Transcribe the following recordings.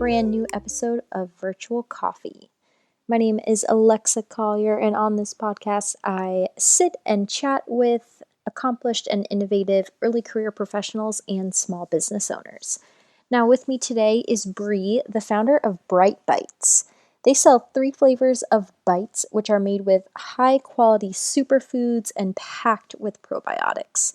brand new episode of Virtual Coffee. My name is Alexa Collier, and on this podcast, I sit and chat with accomplished and innovative early career professionals and small business owners. Now, with me today is Bri, the founder of BRITE Bites. They sell 3 flavors of bites, which are made with high-quality superfoods and packed with probiotics.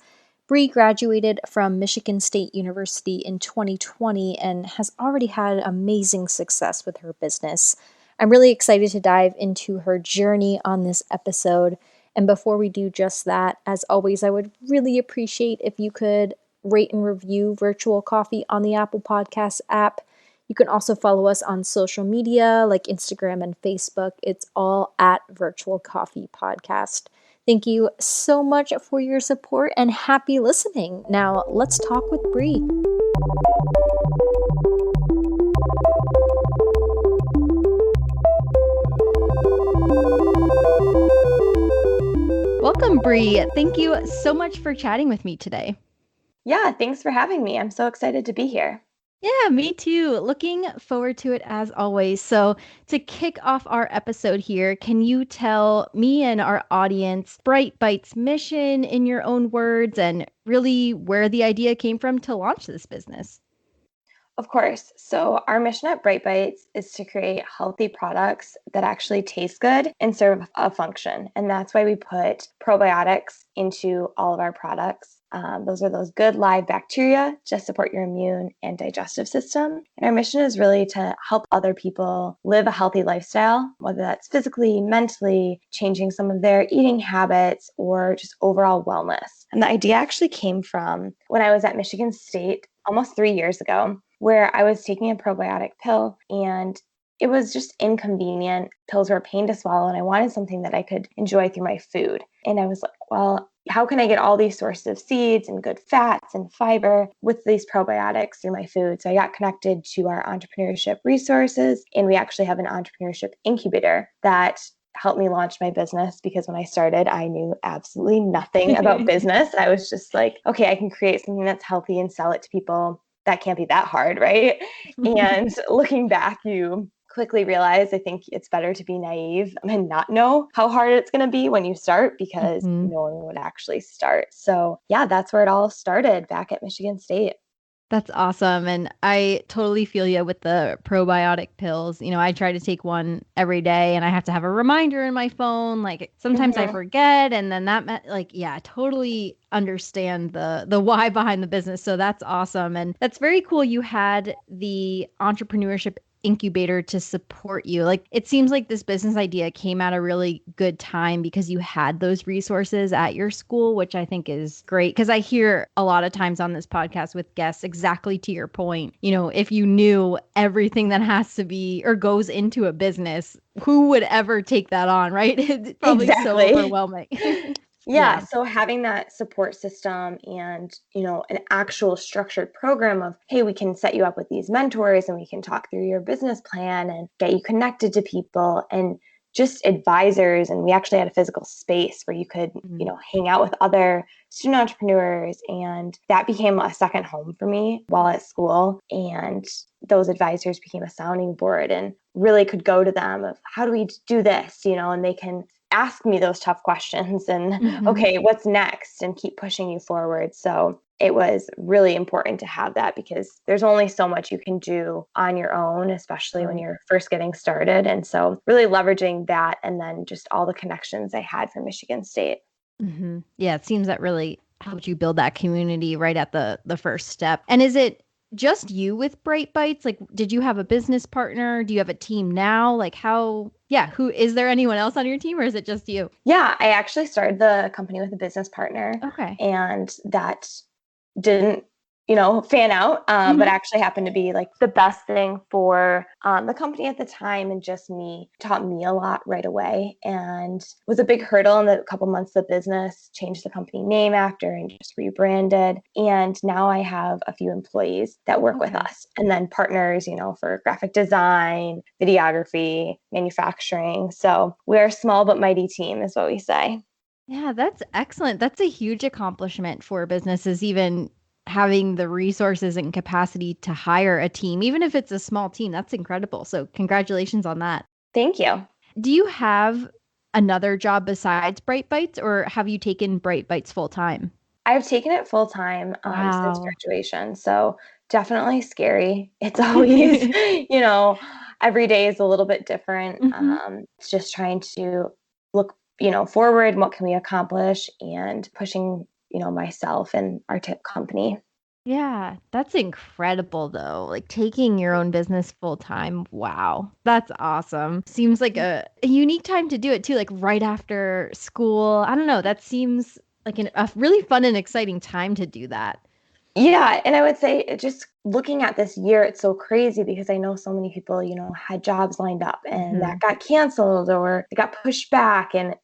Bri graduated from Michigan State University in 2020 and has already had amazing success with her business. I'm really excited to dive into her journey on this episode. And before we do just that, as always, I would really appreciate if you could rate and review Virtual Coffee on the Apple Podcasts app. You can also follow us on social media like Instagram and Facebook. It's all at Virtual Coffee Podcast. Thank you so much for your support and happy listening. Now, let's talk with Bri. Welcome, Bri. Thank you so much for chatting with me today. Yeah, thanks for having me. I'm so excited to be here. Yeah, me too. Looking forward to it as always. So, to kick off our episode here, can you tell me and our audience BRITE Bites' mission in your own words and really where the idea came from to launch this business? Of course. So our mission at BRITE Bites is to create healthy products that actually taste good and serve a function. And that's why we put probiotics into all of our products. Those are those good live bacteria to support your immune and digestive system. And our mission is really to help other people live a healthy lifestyle, whether that's physically, mentally, changing some of their eating habits, or just overall wellness. And the idea actually came from when I was at Michigan State almost 3 years ago, where I was taking a probiotic pill and it was just inconvenient. Pills were a pain to swallow, and I wanted something that I could enjoy through my food. And I was like, well, how can I get all these sources of seeds and good fats and fiber with these probiotics through my food? So I got connected to our entrepreneurship resources, and we actually have an entrepreneurship incubator that helped me launch my business, because when I started, I knew absolutely nothing about business. I was just like, okay, I can create something that's healthy and sell it to people. That can't be that hard, right? And looking back, you quickly realize, I think it's better to be naive and not know how hard it's going to be when you start, because no one would actually start. So yeah, that's where it all started back at Michigan State. That's awesome. And I totally feel you with the probiotic pills. You know, I try to take one every day and I have to have a reminder in my phone. Like sometimes I forget. And then I totally understand the why behind the business. So that's awesome. And that's very cool. You had the entrepreneurship incubator to support you. Like it seems like this business idea came at a really good time because you had those resources at your school, which I think is great, because I hear a lot of times on this podcast with guests exactly to your point. You know, if you knew everything that has to be or goes into a business, who would ever take that on, right? It's probably so overwhelming. Yeah. So having that support system and, an actual structured program of, hey, we can set you up with these mentors and we can talk through your business plan and get you connected to people and just advisors. And we actually had a physical space where you could, hang out with other student entrepreneurs. And that became a second home for me while at school. And those advisors became a sounding board and really could go to them of, how do we do this? And they can ask me those tough questions and okay, what's next, and keep pushing you forward. So it was really important to have that, because there's only so much you can do on your own, especially when you're first getting started. And so really leveraging that, and then just all the connections I had from Michigan State. Yeah, it seems that really helped you build that community right at the first step. And is it just you with BRITE Bites? Like, did you have a business partner? Do you have a team now? Like who is there anyone else on your team, or is it just you? Yeah, I actually started the company with a business partner. Okay. And that didn't, fan out, but actually happened to be like the best thing for the company at the time, and just taught me a lot right away, and was a big hurdle in the couple months of business. Changed the company name after and just rebranded, and now I have a few employees that work with us, and then partners, for graphic design, videography, manufacturing. So we're a small but mighty team, is what we say. Yeah, that's excellent. That's a huge accomplishment for businesses, even having the resources and capacity to hire a team, even if it's a small team. That's incredible. So congratulations on that. Thank you. Do you have another job besides Bright Bites, or have you taken Bright Bites full time? I've taken it full time since Wow. graduation. So definitely scary. It's always, you know, every day is a little bit different. Hmm. It's just trying to look, forward. What can we accomplish and pushing, myself and our tip company. Yeah, that's incredible though. Like taking your own business full time. Wow. That's awesome. Seems like a unique time to do it too, like right after school. I don't know. That seems like a really fun and exciting time to do that. Yeah, and I would say just looking at this year, it's so crazy because I know so many people, had jobs lined up and that Hmm. got canceled or it got pushed back. And,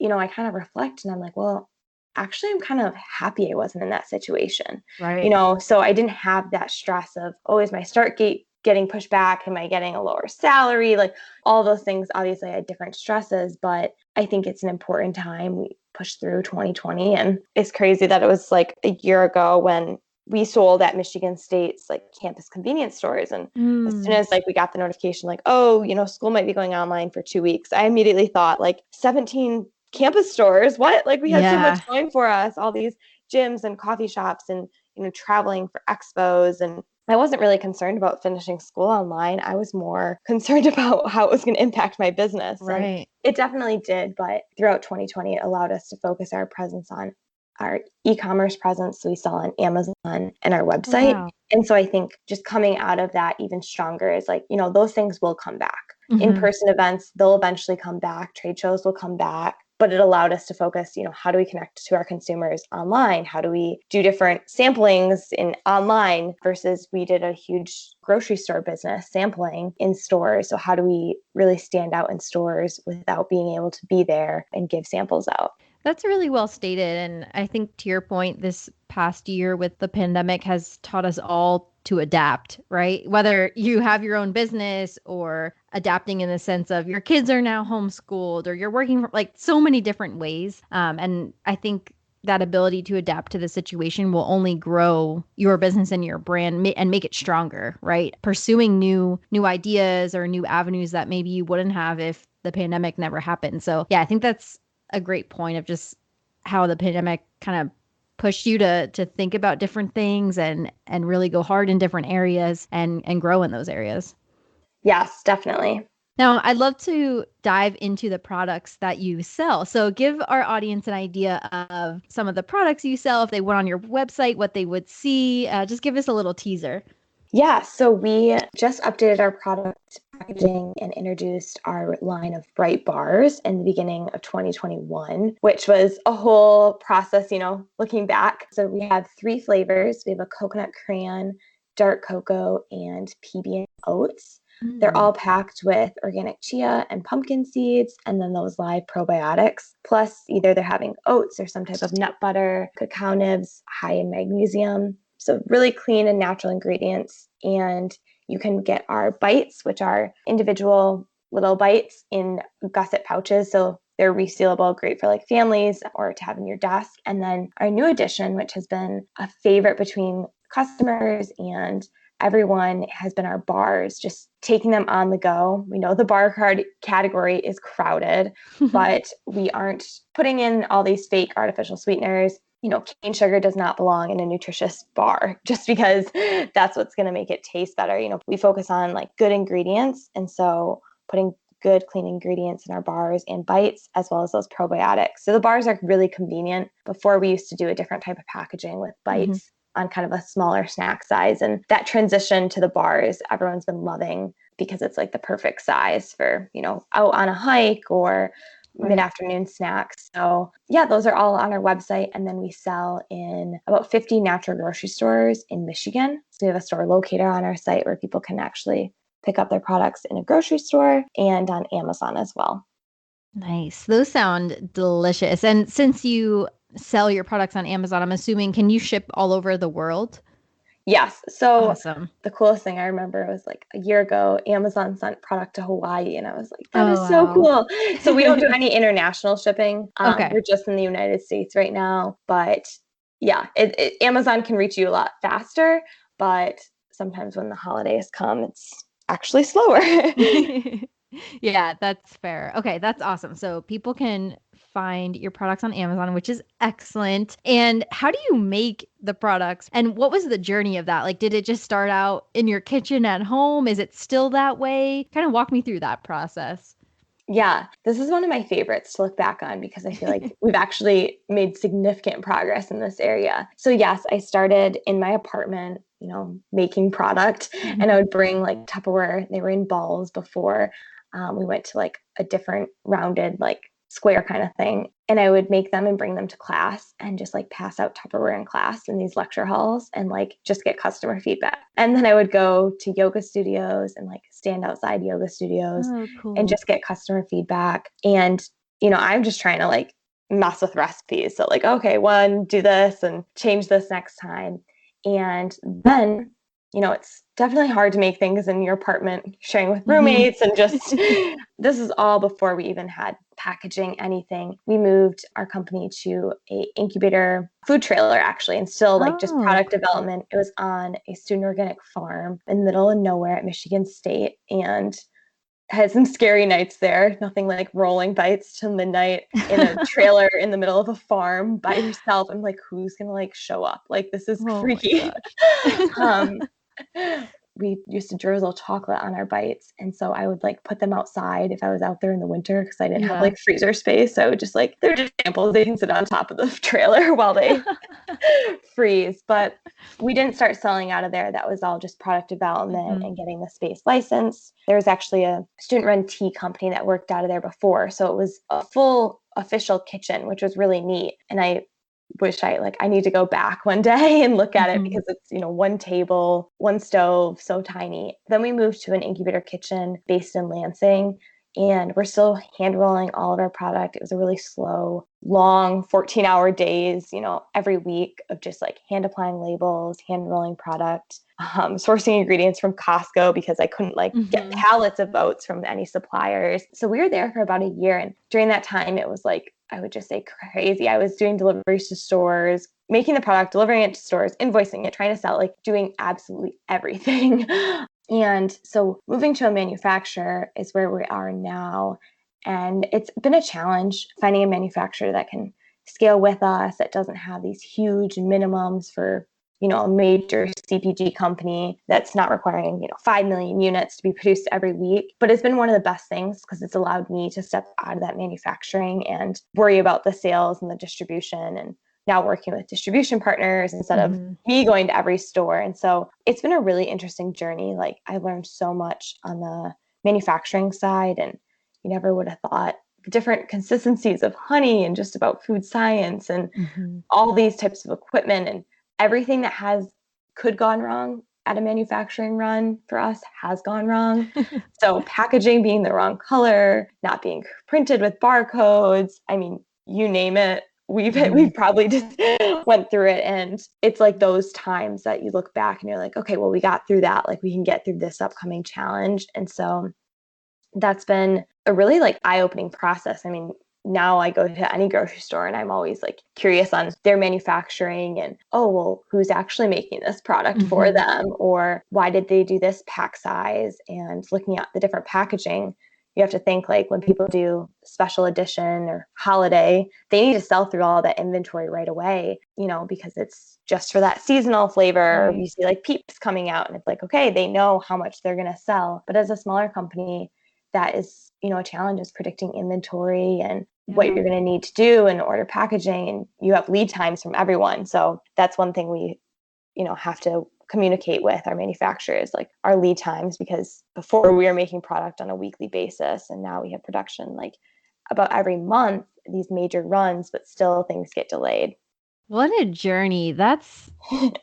I kind of reflect and I'm like, well, actually, I'm kind of happy I wasn't in that situation, Right. so I didn't have that stress of, oh, is my start gate getting pushed back? Am I getting a lower salary? Like all those things, obviously, I had different stresses, but I think it's an important time. We pushed through 2020 and it's crazy that it was like a year ago when we sold at Michigan State's like campus convenience stores. And as soon Mm. as like we got the notification, like, oh, school might be going online for 2 weeks, I immediately thought like 17 campus stores. What? Like we had so much Yeah. going for us, all these gyms and coffee shops and, traveling for expos. And I wasn't really concerned about finishing school online. I was more concerned about how it was going to impact my business. And Right. it definitely did. But throughout 2020, it allowed us to focus our presence on our e-commerce presence. So we sell on Amazon and our Oh, website. wow. And so I think just coming out of that even stronger is like, those things will come back. Hmm. In-person events, they'll eventually come back. Trade shows will come back. But it allowed us to focus, how do we connect to our consumers online? How do we do different samplings in online versus we did a huge grocery store business sampling in stores. So how do we really stand out in stores without being able to be there and give samples out? That's really well stated. And I think to your point, this past year with the pandemic has taught us all to adapt, right? Whether you have your own business or adapting in the sense of your kids are now homeschooled or you're working from like so many different ways. And I think that ability to adapt to the situation will only grow your business and your brand and make it stronger, right? Pursuing new ideas or new avenues that maybe you wouldn't have if the pandemic never happened. So, yeah, I think that's a great point of just how the pandemic kind of pushed you to think about different things and really go hard in different areas and grow in those areas. Yes, definitely. Now, I'd love to dive into the products that you sell. So, give our audience an idea of some of the products you sell. If they went on your website, what they would see. Just give us a little teaser. Yeah, so we just updated our product packaging and introduced our line of bright bars in the beginning of 2021, which was a whole process, looking back. So we have 3 flavors. We have a coconut crayon, dark cocoa, and PB and oats. They're Mm. all packed with organic chia and pumpkin seeds, and then those live probiotics. Plus, either they're having oats or some type of nut butter, cacao nibs, high in magnesium. So, really clean and natural ingredients. And you can get our bites, which are individual little bites in gusset pouches. So, they're resealable, great for like families or to have in your desk. And then our new addition, which has been a favorite between customers and everyone, has been our bars, just taking them on the go. We know the bar card category is crowded, but we aren't putting in all these fake artificial sweeteners. Cane sugar does not belong in a nutritious bar just because that's what's going to make it taste better. We focus on like good ingredients. And so putting good, clean ingredients in our bars and bites, as well as those probiotics. So the bars are really convenient. Before we used to do a different type of packaging with Mhm. bites on kind of a smaller snack size. And that transition to the bars, everyone's been loving because it's like the perfect size for, out on a hike or Right. mid-afternoon snacks. So yeah, those are all on our website. And then we sell in about 50 natural grocery stores in Michigan. So we have a store locator on our site where people can actually pick up their products in a grocery store and on Amazon as well. Nice. Those sound delicious. And since you sell your products on Amazon, I'm assuming can you ship all over the world? Yes. So Awesome. the coolest thing I remember was like a year ago, Amazon sent product to Hawaii, and I was like, that Oh, is so wow. cool. So we don't do any international shipping. Okay. We're just in the United States right now, but Yeah, Amazon can reach you a lot faster, but sometimes when the holidays come, it's actually slower. Yeah, that's fair. Okay, that's awesome. So people can find your products on Amazon, which is excellent. And how do you make the products? And what was the journey of that? Like, did it just start out in your kitchen at home? Is it still that way? Kind of walk me through that process. Yeah, this is one of my favorites to look back on because I feel like we've actually made significant progress in this area. So yes, I started in my apartment, making product, and I would bring like Tupperware. They were in balls before. We went to like a different rounded, like square kind of thing. And I would make them and bring them to class and just like pass out Tupperware in class in these lecture halls and like just get customer feedback. And then I would go to yoga studios and like stand outside yoga studios Oh, and cool. just get customer feedback. And, I'm just trying to like mess with recipes. So like, okay, one, do this and change this next time. And then, it's definitely hard to make things in your apartment, sharing with roommates and just this is all before we even had packaging anything. We moved our company to a incubator food trailer actually, and still like just Oh, product cool. development. It was on a student organic farm in the middle of nowhere at Michigan State, and had some scary nights there. Nothing like rolling bites till midnight in a trailer in the middle of a farm by yourself. I'm like, who's gonna like show up? Like this is Oh my freaky. gosh. um, we used to drizzle chocolate on our bites, and so I would like put them outside if I was out there in the winter because I didn't have Yeah. like freezer space. So I would just like they're just samples. They can sit on top of the trailer while they freeze. But we didn't start selling out of there. That was all just product development and getting the space licensed. There was actually a student-run tea company that worked out of there before, so it was a full official kitchen, which was really neat. And I wish I need to go back one day and look at it because it's, one table, one stove, so tiny. Then we moved to an incubator kitchen based in Lansing, and we're still hand rolling all of our product. It was a really slow, long 14-hour days, every week of just like hand applying labels, hand rolling product, sourcing ingredients from Costco because I couldn't like get pallets of oats from any suppliers. So we were there for about a year. And during that time, it was like, I would just say crazy. I was doing deliveries to stores, making the product, delivering it to stores, invoicing it, trying to sell, like doing absolutely everything. And so moving to a manufacturer is where we are now. And it's been a challenge finding a manufacturer that can scale with us, that doesn't have these huge minimums for, a major CPG company that's not requiring, 5 million units to be produced every week. But it's been one of the best things because it's allowed me to step out of that manufacturing and worry about the sales and the distribution, and now working with distribution partners instead of me going to every store. And so it's been a really interesting journey. Like I learned so much on the manufacturing side, and you never would have thought the different consistencies of honey and just about food science and all these types of equipment, and everything that could gone wrong at a manufacturing run for us has gone wrong. So packaging being the wrong color, not being printed with barcodes, I mean, you name it, we've probably just went through it. And it's like those times that you look back and you're like, okay, well, we got through that. Like we can get through this upcoming challenge. And so that's been a really like eye-opening process. I mean, now I go to any grocery store and I'm always like curious on their manufacturing and, oh, well, who's actually making this product for them? Or why did they do this pack size? And looking at the different packaging, you have to think like when people do special edition or holiday, they need to sell through all that inventory right away, because it's just for that seasonal flavor. Right. You see like Peeps coming out and it's like, okay, they know how much they're going to sell. But as a smaller company, that is, a challenge is predicting inventory and what you're going to need to do and order packaging, and you have lead times from everyone. So that's one thing we, have to communicate with our manufacturers, like our lead times, because before we were making product on a weekly basis and now we have production like about every month, these major runs, but still things get delayed. What a journey. That's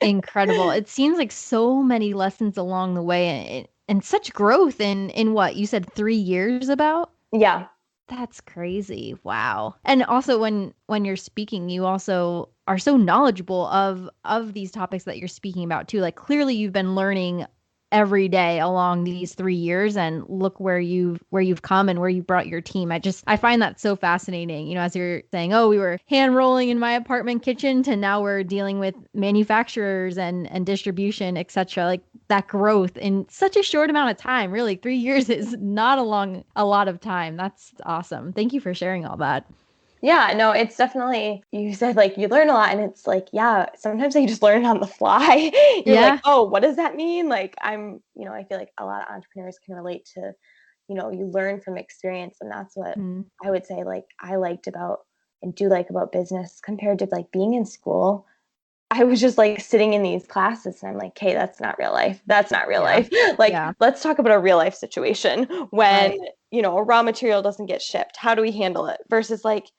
incredible. It seems like so many lessons along the way and such growth in what you said 3 years about. Yeah. That's crazy. Wow. And also when you're speaking, you also are so knowledgeable of these topics that you're speaking about too. Like clearly you've been learning every day along these 3 years, and look where you've come and where you brought your team. I find that so fascinating. As you're saying, oh, we were hand rolling in my apartment kitchen to now we're dealing with manufacturers and distribution, etc. Like that growth in such a short amount of time. Really, 3 years is not a lot of time. That's awesome. Thank you for sharing all that. Yeah, no, it's definitely, you said like you learn a lot, and it's like, yeah, sometimes you just learn on the fly. You're like, Yeah. oh, what does that mean? Like I feel like a lot of entrepreneurs can relate to, you learn from experience. And that's what I would say, like, I liked about and do like about business compared to like being in school. I was just like sitting in these classes and I'm like, hey, that's not real life. That's not real Yeah. life. Like, Yeah. let's talk about a real life situation when, Right. a raw material doesn't get shipped. How do we handle it? Versus like,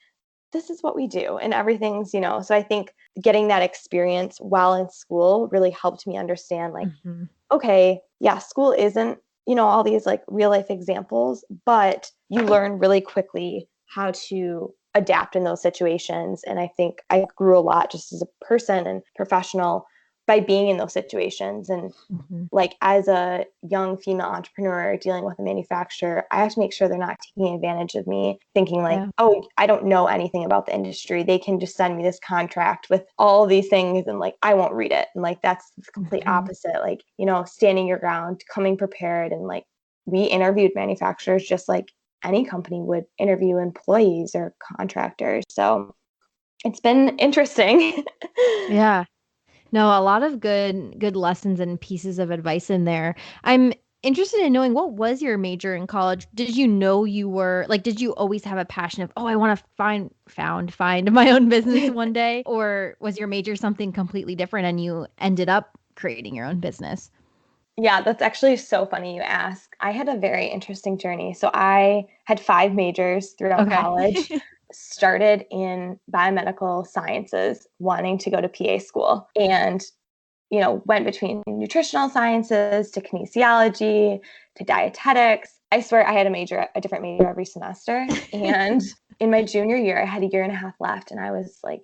this is what we do and everything's, so I think getting that experience while in school really helped me understand, like, Mm-hmm. okay, yeah, school isn't, all these like real life examples, but you learn really quickly how to adapt in those situations. And I think I grew a lot just as a person and professional by being in those situations. And Mm-hmm. like, as a young female entrepreneur dealing with a manufacturer, I have to make sure they're not taking advantage of me, thinking like, Yeah. oh, I don't know anything about the industry. They can just send me this contract with all these things and like, I won't read it. And like, that's the complete Mm-hmm. opposite, like, standing your ground, coming prepared. And like, we interviewed manufacturers just like any company would interview employees or contractors. So it's been interesting. Yeah. No, a lot of good lessons and pieces of advice in there. I'm interested in knowing, what was your major in college? Did you know you were like, did you always have a passion of, oh, I want to find my own business one day? Or was your major something completely different and you ended up creating your own business? Yeah, that's actually so funny you ask. I had a very interesting journey. So I had 5 majors throughout Okay. college, started in biomedical sciences, wanting to go to PA school, and, went between nutritional sciences to kinesiology to dietetics. I swear I had a different major every semester. And in my junior year, I had a year and a half left. And I was like,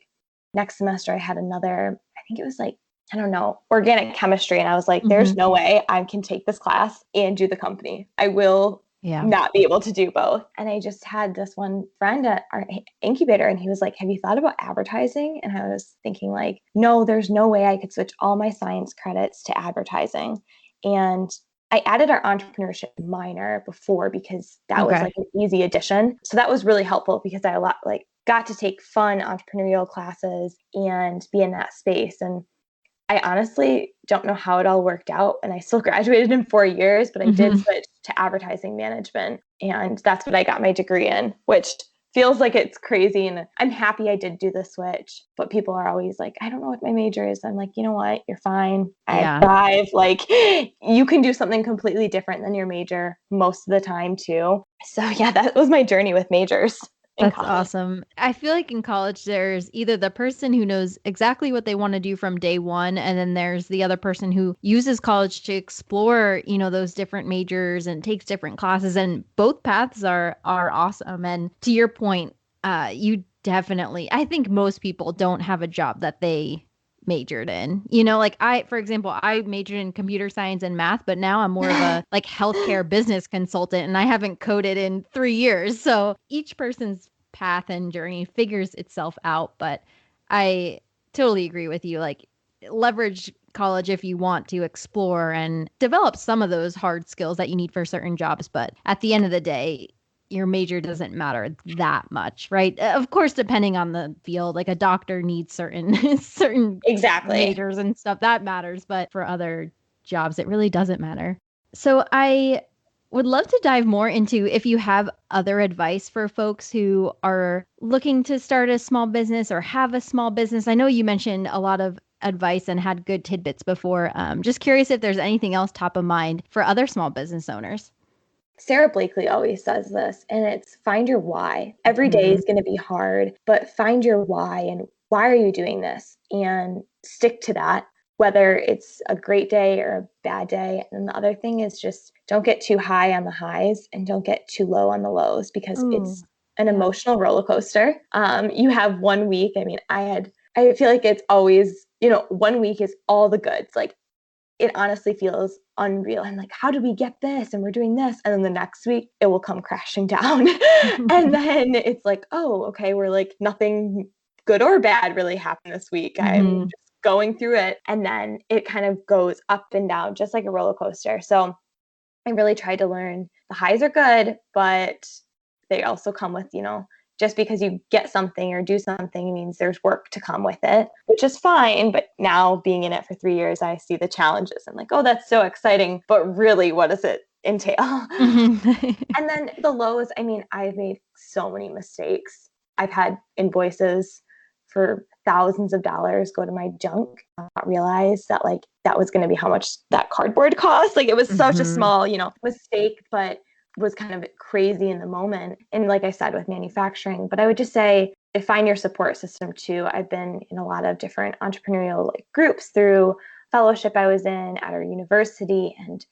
next semester, I had another, I think it was like, I don't know, organic chemistry. And I was like, Hmm. there's no way I can take this class and do the company. I will Yeah. not be able to do both. And I just had this one friend at our incubator, and he was like, have you thought about advertising? And I was thinking like, no, there's no way I could switch all my science credits to advertising. And I added our entrepreneurship minor before because that was Okay. like an easy addition. So that was really helpful because I got to take fun entrepreneurial classes and be in that space. And I honestly don't know how it all worked out. And I still graduated in 4 years, but I did Hmm. switch to advertising management. And that's what I got my degree in, which feels like it's crazy. And I'm happy I did do the switch. But people are always like, I don't know what my major is. I'm like, you know what? You're fine. I have Yeah. 5. Like, you can do something completely different than your major most of the time, too. So, yeah, that was my journey with majors in That's college. awesome. I feel like in college, there's either the person who knows exactly what they want to do from day one, and then there's the other person who uses college to explore, those different majors and takes different classes. And both paths are awesome. And to your point, you definitely, I think most people don't have a job that they majored in. Like for example, I majored in computer science and math, but now I'm more of a like healthcare business consultant and I haven't coded in 3 years. So each person's path and journey figures itself out. But I totally agree with you. Like, leverage college if you want to explore and develop some of those hard skills that you need for certain jobs. But at the end of the day, your major doesn't matter that much, right? Of course, depending on the field, like a doctor needs certain certain Exactly. majors and stuff that matters, but for other jobs, it really doesn't matter. So I would love to dive more into if you have other advice for folks who are looking to start a small business or have a small business. I know you mentioned a lot of advice and had good tidbits before. Just curious if there's anything else top of mind for other small business owners. Sarah Blakely always says this, and it's find your why. Every day Mhm. is going to be hard, but find your why and why are you doing this? And stick to that, whether it's a great day or a bad day. And the other thing is just don't get too high on the highs and don't get too low on the lows because Ooh, it's an yeah. emotional roller coaster. You have one week. I mean, I feel like it's always, one week is all the goods. Like it honestly feels unreal. I'm like, how did we get this? And we're doing this. And then the next week it will come crashing down. And then it's like, oh, okay, we're like, nothing good or bad really happened this week. I'm just going through it. And then it kind of goes up and down, just like a roller coaster. So I really tried to learn the highs are good, but they also come with, just because you get something or do something means there's work to come with it, which is fine. But now being in it for 3 years, I see the challenges. I'm like, oh, that's so exciting. But really, what does it entail? And then the lows, I mean, I've made so many mistakes. I've had invoices for thousands of dollars go to my junk. I did not realize that like that was going to be how much that cardboard cost. Like it was such a small, mistake, but was kind of crazy in the moment. And like I said, with manufacturing, but I would just say find your support system too. I've been in a lot of different entrepreneurial groups through fellowship I was in at our university. And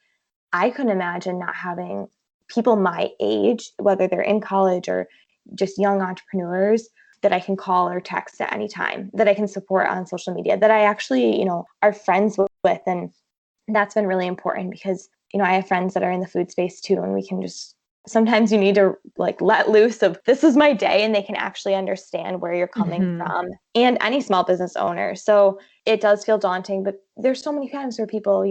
I couldn't imagine not having people my age, whether they're in college or just young entrepreneurs, that I can call or text at any time, that I can support on social media, that I actually, are friends with. And that's been really important because, I have friends that are in the food space too, and we can just, sometimes you need to like let loose of this is my day, and they can actually understand where you're coming from, and any small business owner. So it does feel daunting, but there's so many times where people,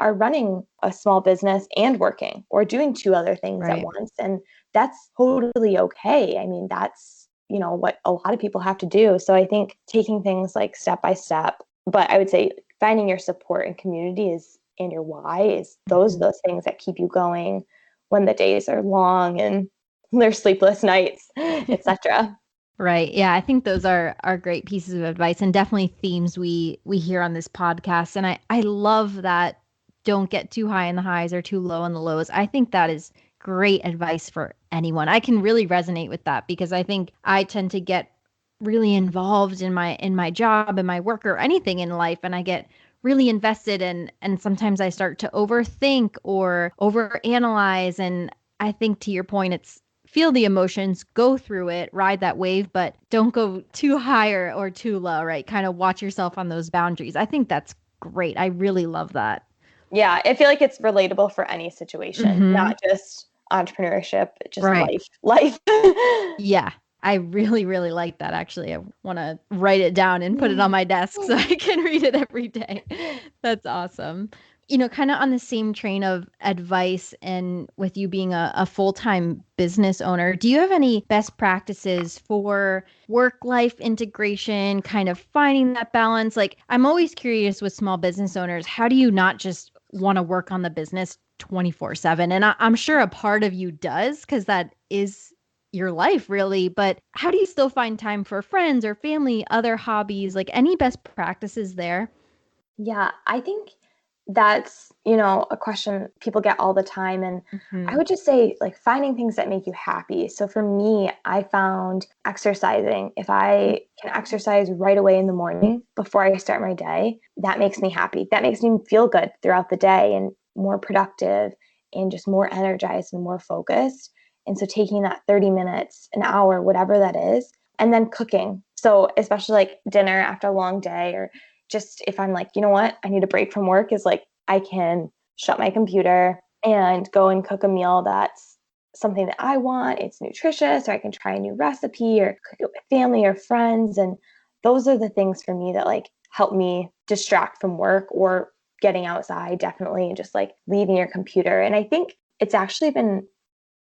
are running a small business and working or doing two other things at once. And that's totally okay. I mean, that's, what a lot of people have to do. So I think taking things like step by step, but I would say finding your support and community and your why is those things that keep you going when the days are long and there's sleepless nights, etc. Right. Yeah, I think those are great pieces of advice and definitely themes we hear on this podcast. And I love that don't get too high in the highs or too low in the lows. I think that is great advice for anyone. I can really resonate with that because I think I tend to get really involved in my job and my work or anything in life, and I get really invested and sometimes I start to overthink or overanalyze. And I think to your point, it's feel the emotions, go through it, ride that wave, but don't go too high or too low, right? Kind of watch yourself on those boundaries. I think that's great. I really love that. Yeah, I feel like it's relatable for any situation, not just entrepreneurship, just Right. life. Yeah. I really, really like that. Actually, I want to write it down and put it on my desk so I can read it every day. That's awesome. Kind of on the same train of advice and with you being a full-time business owner, do you have any best practices for work-life integration, kind of finding that balance? Like, I'm always curious with small business owners, how do you not just want to work on the business 24/7? And I'm sure a part of you does because that is your life really, but how do you still find time for friends or family, other hobbies, like any best practices there? Yeah, I think that's, a question people get all the time. And I would just say, like, finding things that make you happy. So for me, I found exercising. If I can exercise right away in the morning before I start my day, that makes me happy. That makes me feel good throughout the day and more productive and just more energized and more focused. And so taking that 30 minutes, an hour, whatever that is, and then cooking. So especially like dinner after a long day, or just if I'm like, you know what, I need a break from work, is like I can shut my computer and go and cook a meal that's something that I want. It's nutritious, or I can try a new recipe or cook it with family or friends. And those are the things for me that like help me distract from work, or getting outside, definitely, and just like leaving your computer. And I think it's actually been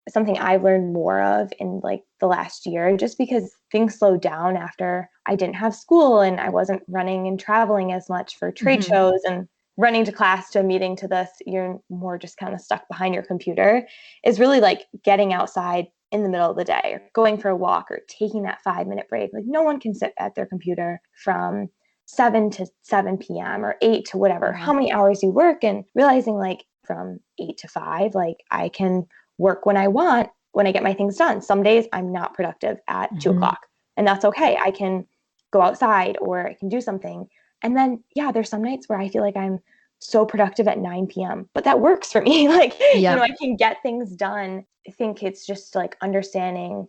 something I've learned more of in like the last year, just because things slowed down after I didn't have school and I wasn't running and traveling as much for trade shows and running to class to a meeting to this. You're more just kind of stuck behind your computer, is really like getting outside in the middle of the day or going for a walk or taking that 5-minute break. Like no one can sit at their computer from 7 to 7 p.m. or 8 to whatever, how many hours you work, and realizing like from 8 to 5, like I can work when I want, when I get my things done. Some days I'm not productive at 2 o'clock, and that's okay. I can go outside or I can do something. And then, yeah, there's some nights where I feel like I'm so productive at 9 p.m., but that works for me. Like, Yeah. I can get things done. I think it's just like understanding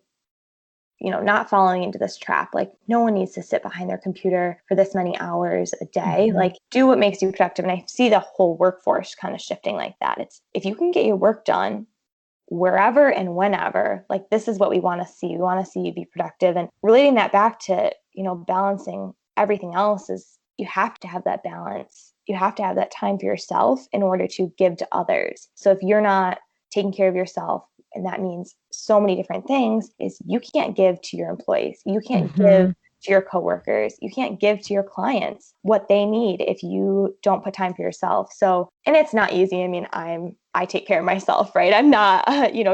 not falling into this trap. Like, no one needs to sit behind their computer for this many hours a day. Like, do what makes you productive. And I see the whole workforce kind of shifting like that. It's, if you can get your work done wherever and whenever, like, this is what we want to see. We want to see you be productive. And relating that back to, balancing everything else, is you have to have that balance. You have to have that time for yourself in order to give to others. So if you're not taking care of yourself, and that means so many different things, is you can't give to your employees. You can't give to your coworkers. You can't give to your clients what they need if you don't put time for yourself. So, and it's not easy. I mean, I take care of myself, right? I'm not,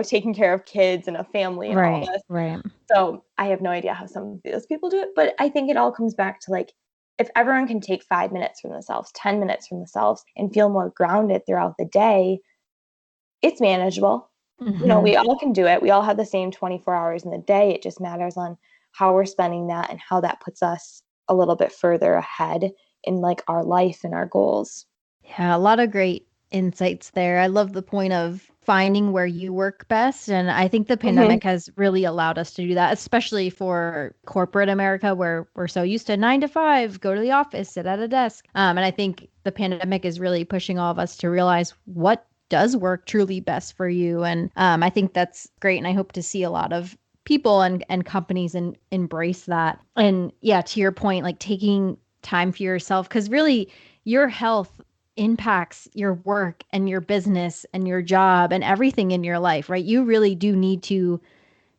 taking care of kids and a family and all this. Right. So I have no idea how some of those people do it, but I think it all comes back to, like, if everyone can take 5 minutes from themselves, 10 minutes from themselves, and feel more grounded throughout the day, it's manageable. We all can do it. We all have the same 24 hours in the day. It just matters on how we're spending that and how that puts us a little bit further ahead in, like, our life and our goals. Yeah, a lot of great insights there. I love the point of finding where you work best. And I think the pandemic has really allowed us to do that, especially for corporate America, where we're so used to 9 to 5, go to the office, sit at a desk. And I think the pandemic is really pushing all of us to realize what does work truly best for you. And I think that's great. And I hope to see a lot of people and companies embrace that. And yeah, to your point, like taking time for yourself, because really your health impacts your work and your business and your job and everything in your life, right? You really do need to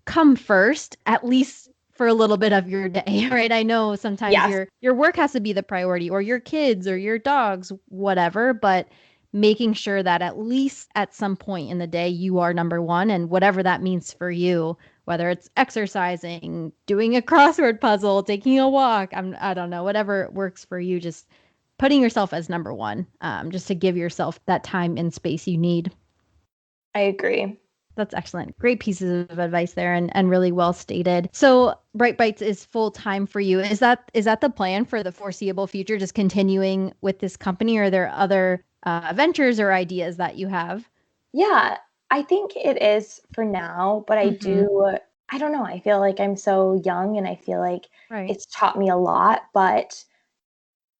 come first, at least for a little bit of your day, right? I know sometimes Yes. your work has to be the priority, or your kids or your dogs, whatever, but making sure that at least at some point in the day you are number one, and whatever that means for you, whether it's exercising, doing a crossword puzzle, taking a walk, I don't know, whatever works for you, just putting yourself as number one, just to give yourself that time and space you need. I agree. That's excellent. Great pieces of advice there, and really well stated. So Bright Bites is full time for you. Is that the plan for the foreseeable future? Just continuing with this company, or are there other ventures or ideas that you have? Yeah, I think it is for now, but I don't know. I feel like I'm so young, and I feel like Right. it's taught me a lot, but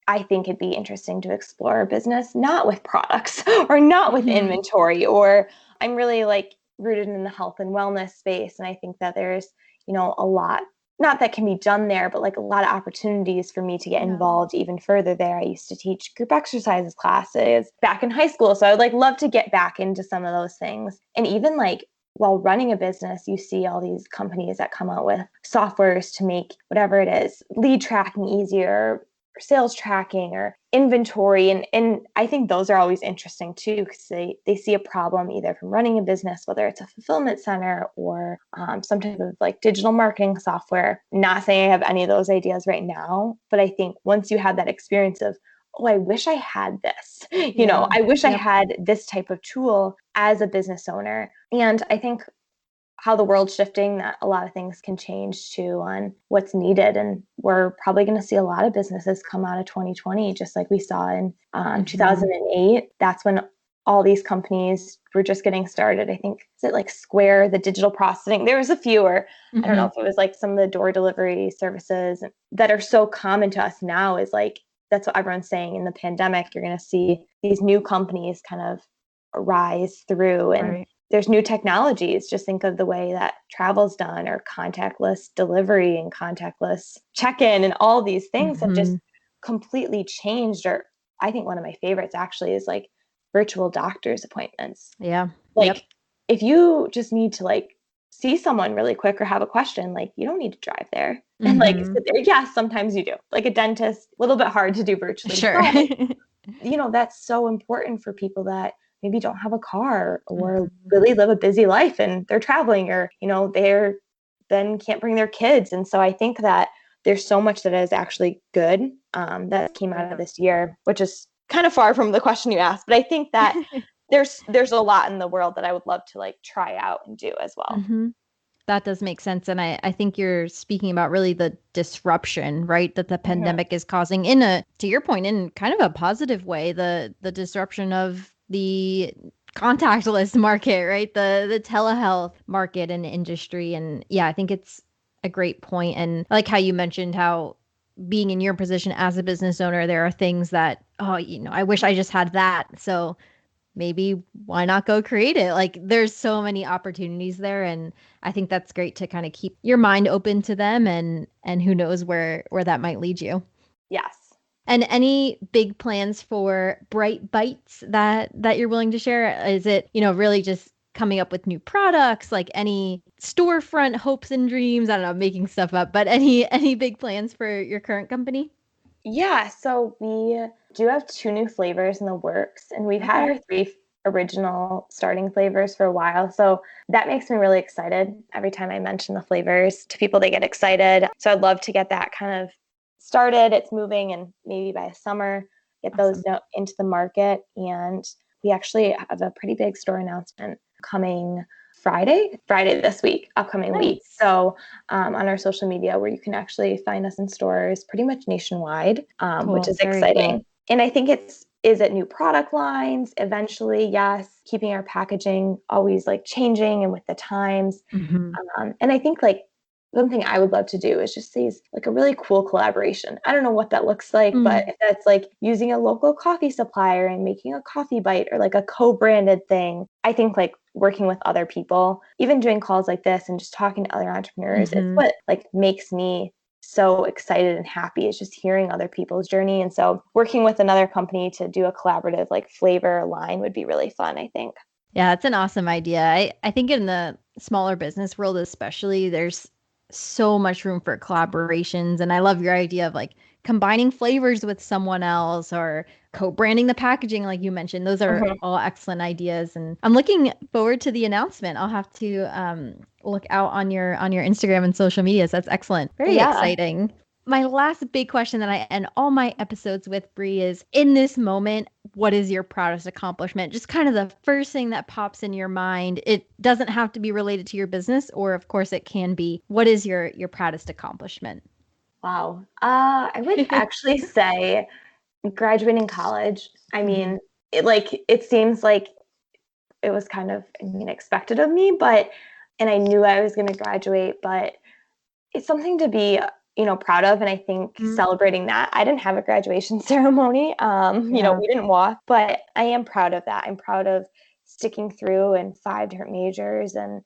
I think it'd be interesting to explore a business not with products or not with inventory, or I'm really, like, rooted in the health and wellness space. And I think that there's, a lot, not that can be done there, but, like, a lot of opportunities for me to get Yeah. involved even further there. I used to teach group exercises classes back in high school. So I would, like, love to get back into some of those things. And even, like, while running a business, you see all these companies that come out with softwares to make whatever it is, lead tracking easier, or sales tracking or inventory. And I think those are always interesting too, because they see a problem either from running a business, whether it's a fulfillment center or some type of, like, digital marketing software. Not saying I have any of those ideas right now, but I think once you have that experience of, oh, I wish I had this, Yeah. I wish I Yep. had this type of tool as a business owner. And I think how the world's shifting, that a lot of things can change too on what's needed. And we're probably going to see a lot of businesses come out of 2020, just like we saw in 2008. That's when all these companies were just getting started. I think, is it like Square, the digital processing? There was a few, or I don't know if it was like some of the door delivery services that are so common to us now, is like, that's what everyone's saying. In the pandemic, you're going to see these new companies kind of rise through, and Right. there's new technologies. Just think of the way that travel's done, or contactless delivery and contactless check-in, and all these things have just completely changed. Or I think one of my favorites actually is, like, virtual doctor's appointments. Yeah. Yep. Like, if you just need to, like, see someone really quick or have a question, like, you don't need to drive there and, like, sit there. Yeah, sometimes you do. Like a dentist, a little bit hard to do virtually, Sure. but that's so important for people that maybe don't have a car or really live a busy life and they're traveling, or, they're then can't bring their kids. And so I think that there's so much that is actually good that came out of this year, which is kind of far from the question you asked. But I think that there's a lot in the world that I would love to, like, try out and do as well. That does make sense. And I think you're speaking about really the disruption, right? That the pandemic is causing, to your point, in kind of a positive way, the disruption of the contactless market, right? The telehealth market and industry. And yeah, I think it's a great point. And I like how you mentioned how being in your position as a business owner, there are things that, oh, I wish I just had that. So maybe why not go create it? Like there's so many opportunities there. And I think that's great to kind of keep your mind open to them, and who knows where that might lead you. Yes. And any big plans for Bright Bites that you're willing to share? Is it, really just coming up with new products, like any storefront hopes and dreams? I don't know, making stuff up, but any big plans for your current company? Yeah, so we do have 2 new flavors in the works, and we've had Okay. our 3 original starting flavors for a while. So that makes me really excited. Every time I mention the flavors to people, they get excited. So I'd love to get that kind of started. It's moving, and maybe by summer, get those Awesome. into the market. And we actually have a pretty big store announcement coming Friday this week, upcoming week. Nice. So on our social media, where you can actually find us in stores pretty much nationwide, which Cool. is Very cool. exciting. And I think is it new product lines? Eventually, yes. Keeping our packaging always like changing and with the times. Hmm. And I think like one thing I would love to do is just see like a really cool collaboration. I don't know what that looks like, but if that's like using a local coffee supplier and making a coffee bite or like a co-branded thing, I think like working with other people, even doing calls like this and just talking to other entrepreneurs, it's Hmm. what like makes me so excited and happy, is just hearing other people's journey. And so working with another company to do a collaborative like flavor line would be really fun, I think. Yeah, it's an awesome idea. I think in the smaller business world, especially, there's so much room for collaborations. And I love your idea of like combining flavors with someone else or co-branding the packaging, like you mentioned. Those are Mhm. all excellent ideas. And I'm looking forward to the announcement. I'll have to look out on your Instagram and social medias. That's excellent. Very Yeah. exciting. My last big question that I end all my episodes with, Bri, is in this moment, what is your proudest accomplishment? Just kind of the first thing that pops in your mind. It doesn't have to be related to your business, or of course it can be. What is your proudest accomplishment? Wow. I would actually say graduating college. I Hmm. mean, it seems like it was kind of, expected of me, but and I knew I was going to graduate, but it's something to be, proud of. And I think celebrating that, I didn't have a graduation ceremony. Yeah. We didn't walk, but I am proud of that. I'm proud of sticking through in 5 different majors. And,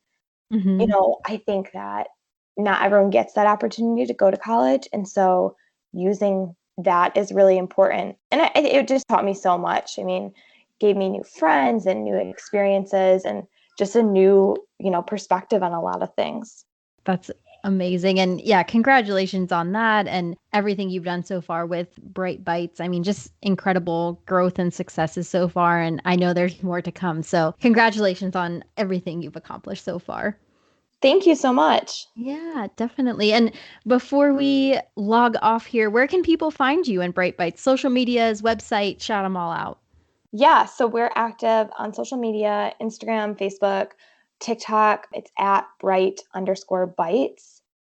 Hmm. I think that not everyone gets that opportunity to go to college. And so using that is really important. And it just taught me so much. I mean, gave me new friends and new experiences and just a new, perspective on a lot of things. That's amazing. And yeah, congratulations on that and everything you've done so far with Bright Bites. I mean, just incredible growth and successes so far. And I know there's more to come. So, congratulations on everything you've accomplished so far. Thank you so much. Yeah, definitely. And before we log off here, where can people find you and Bright Bites? Social medias, website, shout them all out. Yeah, so we're active on social media, Instagram, Facebook, TikTok. It's at bright_bites,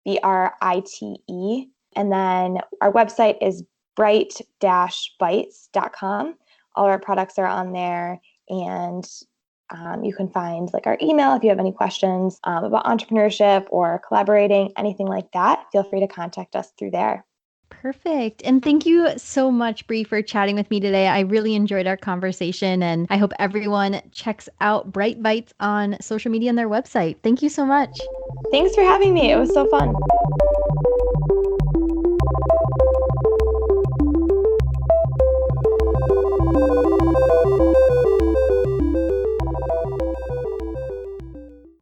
BRITE. And then our website is bright-bites.com. All our products are on there. And you can find like our email if you have any questions about entrepreneurship or collaborating, anything like that. Feel free to contact us through there. Perfect. And thank you so much, Bree, for chatting with me today. I really enjoyed our conversation, and I hope everyone checks out Bright Bites on social media and their website. Thank you so much. Thanks for having me. It was so fun.